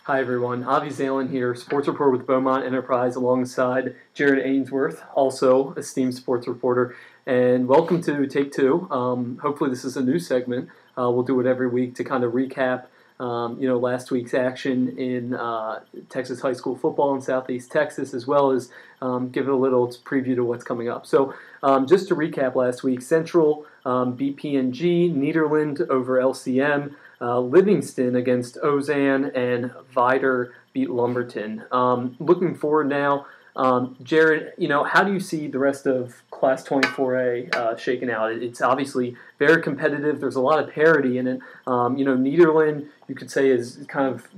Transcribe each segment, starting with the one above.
Hi everyone, Avi Zalen here, sports reporter with Beaumont Enterprise alongside Jared Ainsworth, also esteemed sports reporter, and welcome to Take Two. Hopefully this is a new segment. We'll do it every week to kind of recap last week's action in Texas high school football in Southeast Texas, as well as give it a little preview to what's coming up. So just to recap last week, Central beat PNG, Nederland over LCM, Livingston against Ozan, and Vider beat Lumberton. Looking forward now, Jared, how do you see the rest of Class 24A shaking out? It's obviously very competitive. There's a lot of parity in it. Nederland, you could say, is kind of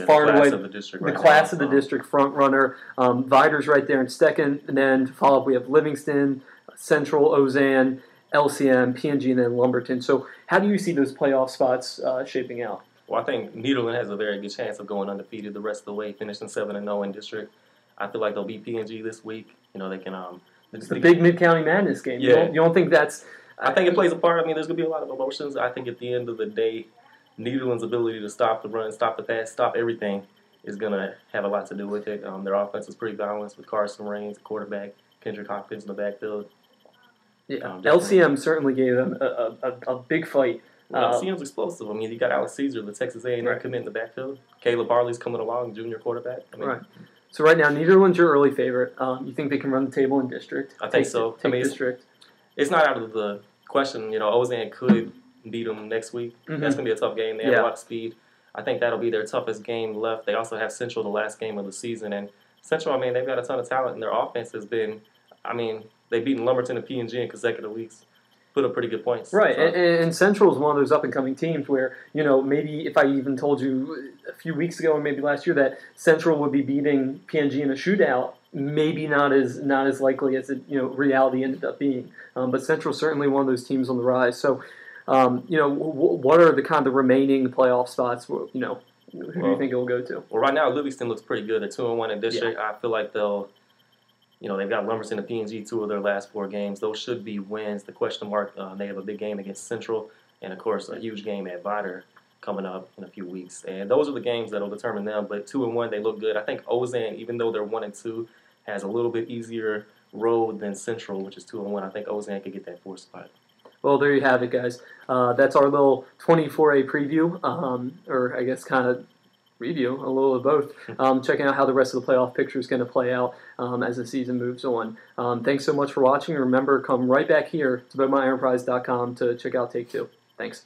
far and away the class of the district front runner. Vider's right there in second, and then to follow up, we have Livingston, Central, Ozan, LCM, PNG, and then Lumberton. So how do you see those playoff spots shaping out? Well, I think Nederland has a very good chance of going undefeated the rest of the way, finishing 7-0 in district. I feel like they'll beat PNG this week. They can. It's the big Mid-County Madness game. Yeah. You don't think that's... I think it plays a part. I mean, there's going to be a lot of emotions. I think at the end of the day, Nederland's ability to stop the run, stop the pass, stop everything is going to have a lot to do with it. Their offense is pretty balanced with Carson Raines, quarterback, Kendrick Hopkins in the backfield. Yeah, LCM certainly gave them a big fight. LCM's explosive. I mean, you got Alex Caesar, the Texas A&M commit in the backfield. Caleb Barley's coming along, junior quarterback. Right. So right now, Nederland's your early favorite. You think they can run the table in district? I think so. District. It's not out of the question. Ozan could beat them next week. Mm-hmm. That's going to be a tough game. They have a lot of speed. I think that'll be their toughest game left. They also have Central the last game of the season. And Central, they've got a ton of talent, and their offense has been, they've beaten Lumberton and PNG in consecutive weeks. Put up pretty good points. Right, and Central is one of those up-and-coming teams where, maybe if I even told you a few weeks ago or maybe last year that Central would be beating PNG in a shootout, maybe not as likely as it, reality ended up being. But Central certainly one of those teams on the rise. So, what are the kind of remaining playoff spots, who do you think it will go to? Well, right now, Livingston looks pretty good. They're 2-1 in district. Yeah. I feel like they'll... they've got Lumberton and PNG 2 of their last 4 games. Those should be wins. The question mark, they have a big game against Central, and, of course, a huge game at Vider coming up in a few weeks. And those are the games that will determine them. But 2-1, they look good. I think Ozan, even though they're 1-2, has a little bit easier road than Central, which is 2-1. I think Ozan could get that 4th spot. Well, there you have it, guys. That's our little 24A preview, or I guess kind of review, a little of both, checking out how the rest of the playoff picture is going to play out as the season moves on. Thanks so much for watching. Remember, come right back here to BeaumontEnterprise.com to check out Take Two. Thanks.